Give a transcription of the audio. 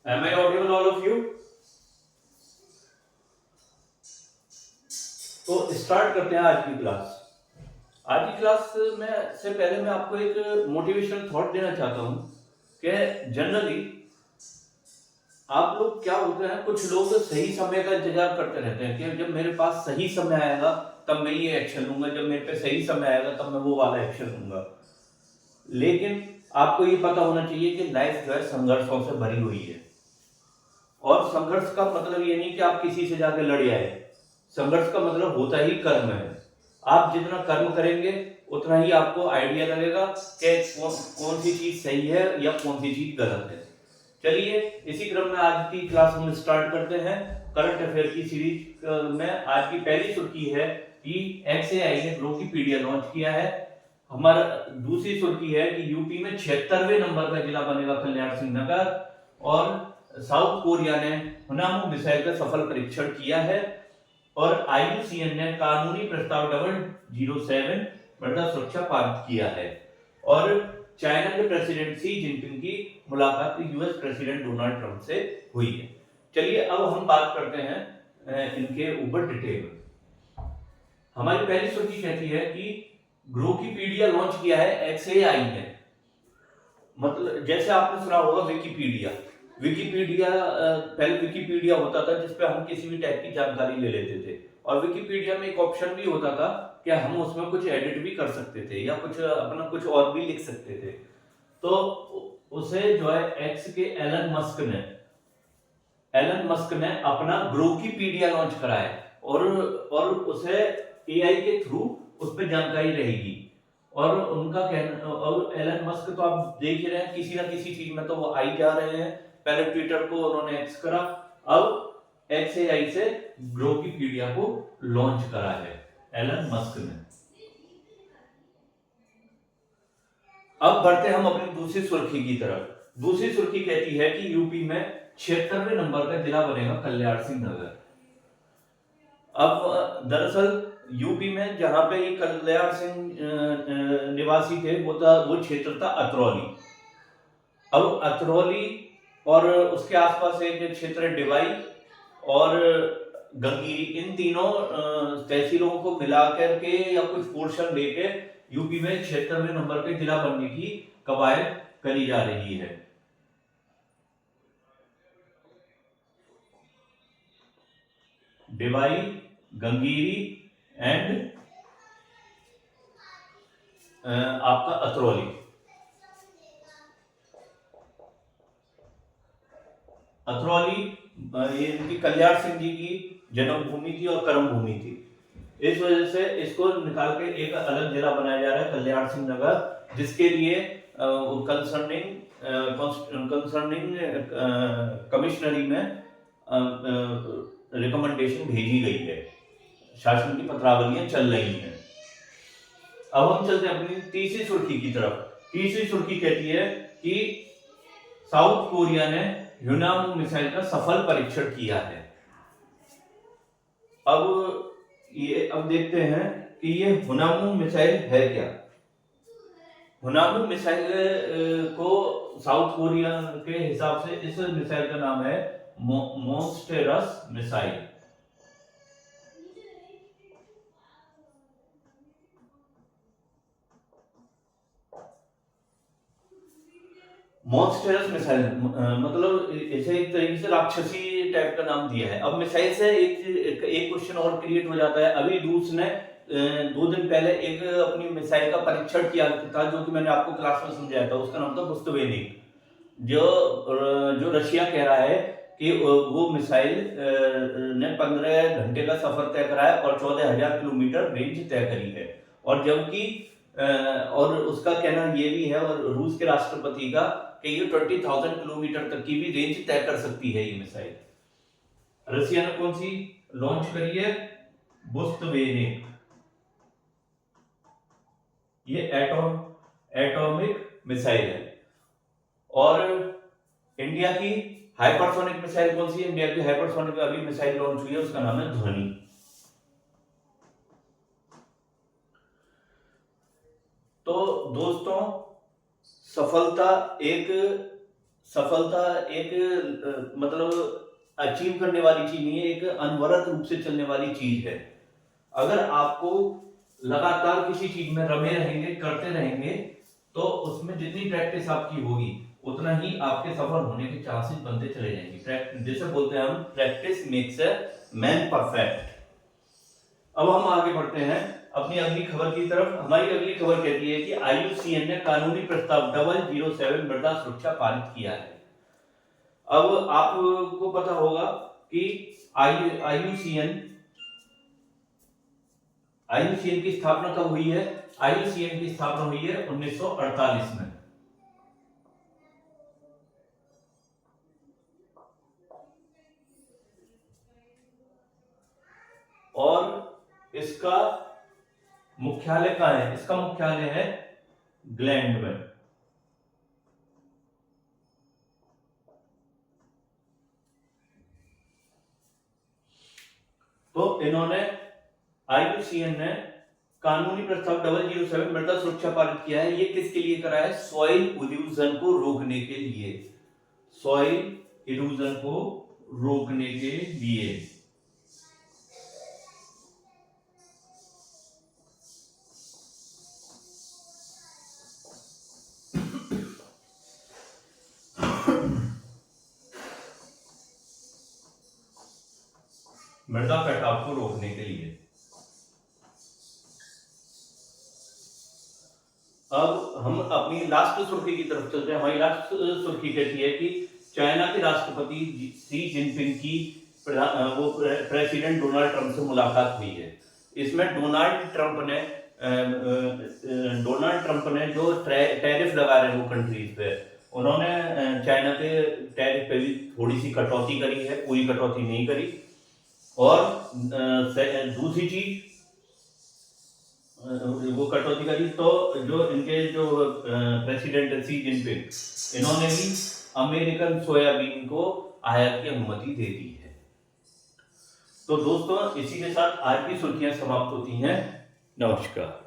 Am I audible all of you? तो start करते हैं आज की क्लास। आज की क्लास में से पहले मैं आपको एक मोटिवेशनल थॉट देना चाहता हूँ कि जनरली आप लोग क्या होते हैं, कुछ लोग सही समय का इंतजार करते रहते हैं कि जब मेरे पास सही समय आएगा तब मैं ये एक्शन लूंगा, जब मेरे पे सही समय आएगा तब मैं वो वाला एक्शन लूंगा। लेकिन आपको ये पता होना चाहिए कि लाइफ जो है संघर्षों से भरी हुई है। और संघर्ष का मतलब ये नहीं कि आप किसी से जाके लड़ आए। संघर्ष का मतलब होता ही कर्म है। आप जितना कर्म करेंगे उतना ही आपको आइडिया लगेगा कि कौन सी चीज सही है या कौन सी चीज गलत है। चलिए इसी क्रम में आज की क्लास हम स्टार्ट करते हैं। करंट अफेयर की सीरीज में आज की पहली सुर्खी है कि XAI ने ग्रोकीपीडिया लॉन्च किया है। हमारा दूसरी सुर्खी है कि यूपी में 76वें नंबर का जिला बनेगा कल्याण सिंह नगर। और साउथ कोरिया ने हुनामो मिसाइल का सफल परीक्षण किया है। और IUCN ने कानूनी प्रस्ताव 007 मृदा सुरक्षा पारित किया है। और चाइना के प्रेसिडेंट शी जिनपिंग की मुलाकात यूएस प्रेसिडेंट डोनाल्ड ट्रंप से हुई है। चलिए अब हम बात करते हैं इनके ऊपर डिटेल में। हमारी पहली सुर्खी कहती है कि ग्रोकीपीडिया लॉन्च किया है XAI ने। मतलब जैसे आपने सुना होगा विकिपीडिया। विकिपीडिया पहले विकिपीडिया होता था जिसपे हम किसी भी टाइप की जानकारी ले लेते थे। और विकिपीडिया में एक ऑप्शन भी होता था कि हम उसमें कुछ एडिट भी कर सकते थे या कुछ अपना कुछ और भी लिख सकते थे। तो उसे जो है एक्स के एलन मस्क ने अपना ग्रोकीपीडिया लॉन्च करा है। और उसे एआई के थ्रू उस पर जानकारी रहेगी। और उनका कहना, और एलन मस्क तो आप देख ही रहे हैं किसी ना किसी चीज में तो वो आई जा रहे हैं। पहले ट्विटर को उन्होंने एक्स करा, अब XAI से ग्रोकीपीडिया को लॉन्च करा है एलन मस्क ने। अब बढ़ते हम अपनी दूसरी सुर्खी की तरफ। दूसरी सुर्खी कहती है कि यूपी में 76वें नंबर का जिला बनेगा कल्याण सिंह नगर। अब दरअसल यूपी में जहां पे ये कल्याण सिंह निवासी थे वो क्षेत्र था अतरौली। अब अतरौली और उसके आसपास एक क्षेत्र है डिवाई और गंगीरी, इन तीनों तहसीलों को मिलाकर के या कुछ पोर्शन लेके यूपी में 76वें नंबर के जिला बनने की कवायद करी जा रही है। डिवाई, गंगीरी एंड आपका अतरौली। अतरौली ये इनकी कल्याण सिंह जी की जन्मभूमि थी और कर्म भूमि थी। इस वजह से इसको निकाल के एक अलग जिला बनाया जा रहा है कल्याण सिंह नगर, जिसके लिए कंसर्निंग कमिश्नरी में रिकमेंडेशन भेजी गई है। शासन की पत्रावलियां चल रही हैं। अब हम चलते हैं अपनी तीसरी सुर्खी की तरफ। तीसरी सुर्खी कहती है कि साउथ कोरिया ने ह्यूनामो मिसाइल का सफल परीक्षण किया है। अब देखते हैं कि ये हुनामो मिसाइल है क्या। हुनामो मिसाइल को साउथ कोरिया के हिसाब से इस मिसाइल का नाम है मोन्स्टेरस मिसाइल। मॉन्स्टरस मिसाइल मतलब इसे एक तरीके से राक्षसी टाइप का नाम दिया है। अब मिसाइल से एक क्वेश्चन और क्रिएट हो जाता है। अभी रूस ने 2 दिन पहले एक अपनी मिसाइल का परीक्षण किया था जो कि मैंने आपको क्लास में समझाया था। उसका नाम था बुस्तवेनिक। जो जो रशिया कह रहा है कि वो मिसाइल ने 15 घंटे का सफर तय करा है और 14,000 किलोमीटर रेंज तय करी है। और जबकि और उसका कहना ये भी है और रूस के राष्ट्रपति का कि ये 20,000 किलोमीटर तक की भी रेंज तय कर सकती है ये मिसाइल। रशिया ने कौन सी लॉन्च करी है? बुस्तवेनिक। ये एटॉमिक मिसाइल है। और इंडिया की हाइपरसोनिक मिसाइल कौन सी है? इंडिया की हाइपरसोनिक अभी मिसाइल लॉन्च हुई है, उसका नाम है ध्वनि। तो दोस्तों, सफलता एक सफलता एक मतलब अचीव करने वाली चीज नहीं है, एक अनवरत रूप से चलने वाली चीज है। अगर आपको लगातार किसी चीज में रमे रहेंगे, करते रहेंगे, तो उसमें जितनी प्रैक्टिस आपकी होगी उतना ही आपके सफल होने के चांसेस बनते चले जाएंगे। जैसे बोलते हैं हम, practice makes a man perfect. अब हम आगे बढ़ते हैं अपनी अगली खबर की तरफ। हमारी अगली खबर कहती है कि IUCN ने कानूनी प्रस्ताव 007 मृदा सुरक्षा पारित किया है। अब आपको पता होगा कि IUCN की स्थापना कब हुई है? IUCN की स्थापना हुई है 1948 में। और इसका मुख्यालय कहाँ है? इसका मुख्यालय है ग्लैंड में। तो इन्होंने IUCN ने कानूनी प्रस्ताव 007 मृदा सुरक्षा पारित किया है। ये किसके लिए करा है? सॉइल इरोजन को रोकने के लिए। सॉइल इरोजन को रोकने के लिए। मृदा कटाव को रोकने के लिए। अब हम अपनी लास्ट सुर्खी की तरफ चलते हैं। हमारी लास्ट सुर्खी कहती है कि चाइना के राष्ट्रपति शी जिनपिंग की प्रेसिडेंट डोनाल्ड ट्रंप से मुलाकात हुई है। इसमें डोनाल्ड ट्रंप ने जो टैरिफ लगा रहे हैं वो कंट्रीज पे, उन्होंने चाइना के टैरिफ पे भी थोड़ी सी कटौती करी है, पूरी कटौती नहीं करी। और दूसरी चीज वो कटौती करी तो जो इनके जो प्रेसिडेंट शी जिनपिंग, इन्होंने भी अमेरिकन सोयाबीन को आयात की अनुमति दे दी है। तो दोस्तों, इसी के साथ आज की सुर्खियां समाप्त होती हैं। नमस्कार।